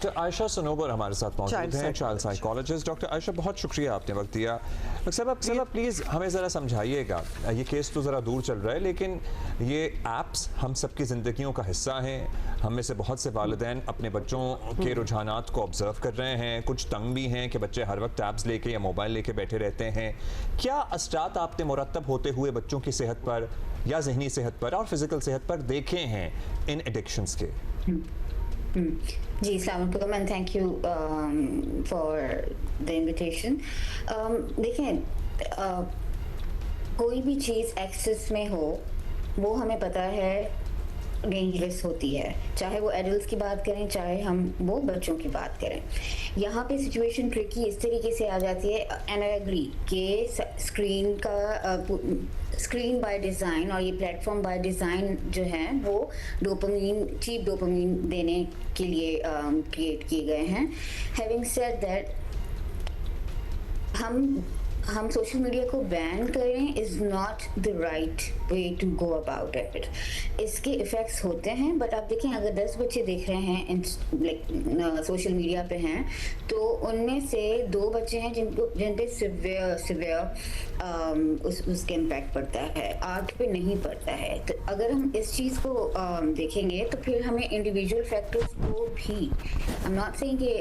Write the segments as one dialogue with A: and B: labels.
A: Doctor Ayesha Sanobar हमारे साथ मौजूद हैं, चाइल्ड साइकोलॉजिस्ट। डॉक्टर आयशा, बहुत शुक्रिया आपने वक्त दिया। डॉक्टर साहब प्लीज़ हमें ज़रा समझाइएगा, ये केस तो ज़रा दूर चल रहा है लेकिन ये ऐप्स हम सबकी ज़िंदगियों का हिस्सा हैं। हम में से बहुत से वालिदैन अपने बच्चों के रुझानात को ऑब्ज़र्व कर रहे हैं, कुछ तंग भी हैं कि बच्चे हर वक्त ऐप्स लेके या मोबाइल लेके बैठे रहते हैं। क्या असरात आपने मुरतब होते हुए बच्चों की सेहत पर या ज़हनी सेहत पर और फिज़िकल सेहत पर देखे हैं इन एडिक्शंस के?
B: जी, अस्सलाम वालेकुम and thank you for the invitation. देखें, कोई भी चीज़ एक्सेस में हो वो हमें पता है डेंजरस होती है, चाहे वो एडल्ट्स की बात करें चाहे हम वो बच्चों की बात करें। यहाँ पे सिचुएशन ट्रिकी इस तरीके से आ जाती है, एंड आई एग्री कि स्क्रीन बाय डिज़ाइन और ये प्लेटफॉर्म बाय डिज़ाइन जो है वो डोपामीन, चीप डोपामीन देने के लिए क्रिएट किए गए हैं। हैविंग सेड दैट, हम सोशल मीडिया को बैन करें is not the right way to go about it. इसके इफ़ेक्ट्स होते हैं, बट आप देखें अगर 10 बच्चे देख रहे हैं सोशल मीडिया पे हैं, तो उनमें से 2 बच्चे हैं जिन पे सिवियर उसके इम्पैक्ट पड़ता है, 8 पे नहीं पड़ता है। तो अगर हम इस चीज़ को देखेंगे तो फिर हमें इंडिविजुअल फैक्टर्स को भी, आई एम नॉट सेइंग कि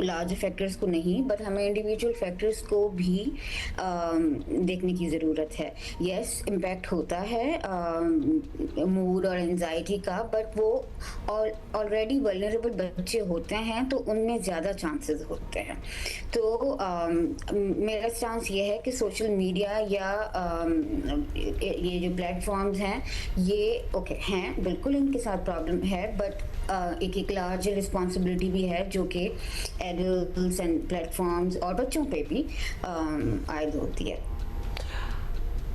B: लार्ज फैक्टर्स को नहीं, बट हमें इंडिविजुअल फैक्टर्स को भी देखने की ज़रूरत है। यस, इम्पैक्ट होता है मूड और एंजाइटी का, बट वो ऑलरेडी वल्नरेबल बच्चे होते हैं तो उनमें ज़्यादा चांसेस होते हैं। तो मेरा चांस ये है कि सोशल मीडिया या ये जो प्लेटफॉर्म्स हैं ये ओके हैं, बिल्कुल इनके साथ प्रॉब्लम है, बट एक लार्ज रिस्पॉन्सिबिलिटी भी है जो कि एडल्ट्स एंड प्लेटफॉर्म्स और बच्चों पे भी आयद होती है।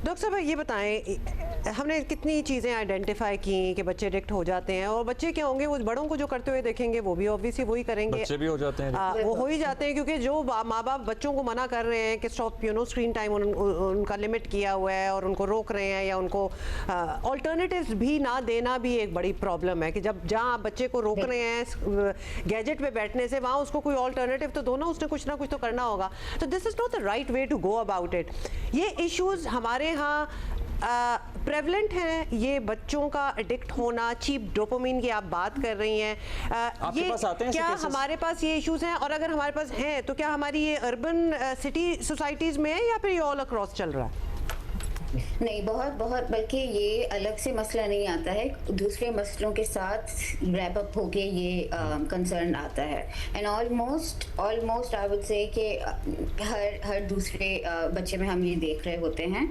C: डॉक्टर साहब ये बताएं, हमने कितनी चीज़ें आइडेंटिफाई की कि बच्चे एडिक्ट हो जाते हैं, और बच्चे क्या होंगे वो बड़ों को जो करते हुए देखेंगे वो भी ऑब्वियसली वही करेंगे,
A: बच्चे भी हो जाते हैं।
C: वो हो ही जाते हैं, क्योंकि जो माँ बाप बच्चों को मना कर रहे हैं कि स्टॉप स्क्रीन टाइम उनका लिमिट किया हुआ है और उनको रोक रहे हैं या उनको ऑल्टरनेटिव्स भी ना देना भी एक बड़ी प्रॉब्लम है कि जब जहाँ आप बच्चे को रोक रहे हैं गैजेट पे बैठने से, वहाँ उसको कोई ऑल्टरनेटिव तो दो ना, उसने कुछ ना कुछ तो करना होगा। तो this is not the right way to go about it. ये इश्यूज़ हमारे यहाँ प्रेवलेंट हैं, ये बच्चों का एडिक्ट होना, चीप डोपामीन की आप बात कर रही हैं,
A: आपके पास आते हैं
C: क्या हमारे पास ये इश्यूज हैं? और अगर हमारे पास हैं तो क्या हमारी ये अर्बन सिटी सोसाइटीज़ में है या फिर ये ऑल अक्रॉस चल रहा है?
B: नहीं, बहुत बल्कि ये अलग से मसला नहीं आता है, दूसरे मसलों के साथ रैप अप होके ये कंसर्न आता है। And almost I would say कि हर दूसरे बच्चे में हम ये देख रहे होते हैं।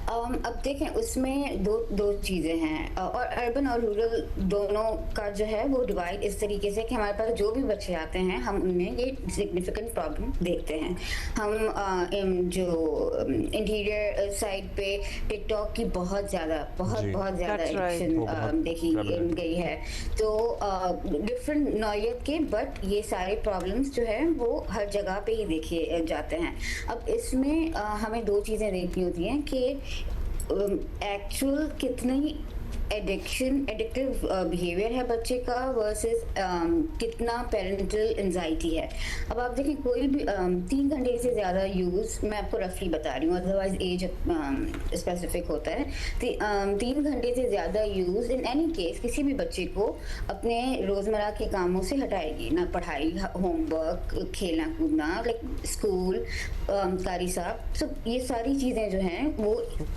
B: अब देखें, उसमें दो चीज़ें हैं, और अर्बन और रूरल दोनों का जो है वो डिवाइड इस तरीके से कि हमारे पास जो भी बच्चे आते हैं हम उनमें ये सिग्निफिकेंट प्रॉब्लम देखते हैं। हम जो इंटीरियर साइड पे टिकटॉक की बहुत ज़्यादा एडिक्शन देखी गई है, तो डिफरेंट नौयत के, बट ये सारे प्रॉब्लम्स जो है वो हर जगह पे ही देखे जाते हैं। अब इसमें हमें 2 चीज़ें देखनी होती हैं कि एक्चुअल कितनी एडिक्टिव बिहेवियर है बच्चे का वर्सेस कितना पेरेंटल एंजाइटी है। अब आप देखें, कोई भी 3 घंटे से ज़्यादा यूज़, मैं आपको रफली बता रही हूँ, अदरवाइज एज स्पेसिफिक होता है, 3 घंटे से ज़्यादा यूज़ इन एनी केस किसी भी बच्चे को अपने रोज़मर्रा के कामों से हटाएगी, ना पढ़ाई, होमवर्क, खेलना कूदना, लाइक स्कूल, कारी साहब, सब ये सारी चीज़ें जो हैं वो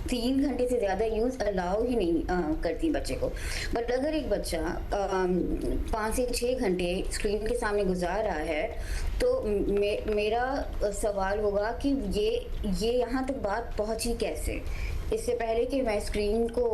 B: 3 घंटे से ज़्यादा यूज़ अलाउ ही नहीं करती बच्चे को। बट अगर एक बच्चा 5 से 6 घंटे स्क्रीन के सामने गुजार रहा है, तो मेरा सवाल होगा कि ये यहाँ तक बात पहुँची कैसे। इससे पहले कि मैं स्क्रीन को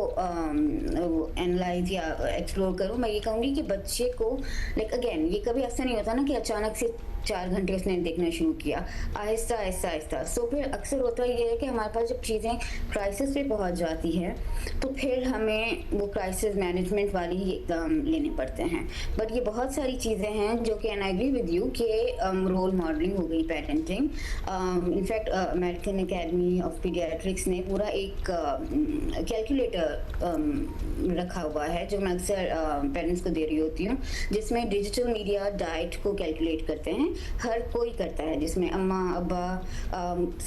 B: एनालाइज या एक्सप्लोर करूँ, मैं ये कहूँगी कि बच्चे को लाइक अगेन, ये कभी ऐसा नहीं होता ना कि अचानक से 4 घंटे उसने देखना शुरू किया, आहिस्ता। सो फिर अक्सर होता ये है कि हमारे पास जब चीज़ें क्राइसिस पे पहुंच जाती है तो फिर हमें वो क्राइसिस मैनेजमेंट वाली ही एकदम लेने पड़ते हैं। बट ये बहुत सारी चीज़ें हैं जो कि, and I agree with you, कि रोल मॉडलिंग हो गई, parenting. In fact American Academy of Pediatrics ने पूरा एक एक कैलकुलेटर रखा हुआ है जो मैं अक्सर पेरेंट्स को दे रही होती हूँ, जिसमें डिजिटल मीडिया डाइट को कैलकुलेट करते हैं। हर कोई करता है, जिसमें अम्मा अब्बा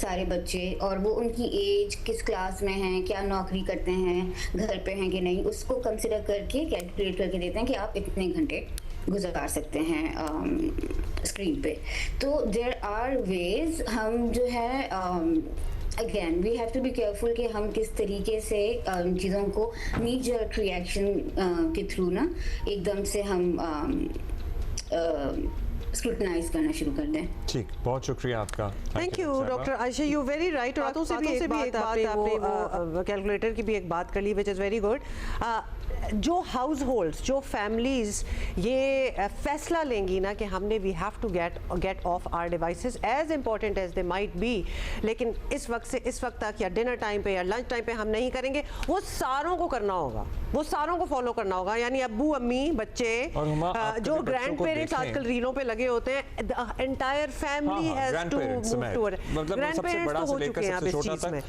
B: सारे बच्चे, और वो उनकी एज, किस क्लास में हैं, क्या नौकरी करते हैं, घर पे हैं कि नहीं, उसको कंसिडर करके कैलकुलेट करके देते हैं कि आप इतने घंटे गुजार सकते हैं स्क्रीन पे। तो देयर आर वेज, हम जो है again we have to be careful कि हम किस तरीके से चीज़ों को नी जर्क रिएक्शन के थ्रू ना एकदम से हम स्क्रूटनाइज करना शुरू कर दें।
A: ठीक, बहुत शुक्रिया आपका।
C: Thank you doctor Ayesha, you very right. और बातों से भी एक बात आपने वो कैलकुलेटर की भी एक बात कर ली, विच इज़ वेरी गुड। जो हाउस होल्ड्स, जो फैमिलीज ये फैसला लेंगी ना कि हमने we have to get off our devices, as important as they might be, लेकिन इस वक्त से इस वक्त तक या डिनर टाइम पे या लंच टाइम पे हम नहीं करेंगे, वो सारों को करना होगा, वो सारों को फॉलो करना होगा। यानी अब्बू अम्मी बच्चे, जो ग्रैंड पेरेंट्स आजकल रीलों पे लगे होते हैं, the entire family has to move toward, grandparents तो हो चुके हैं अब इस चीज में।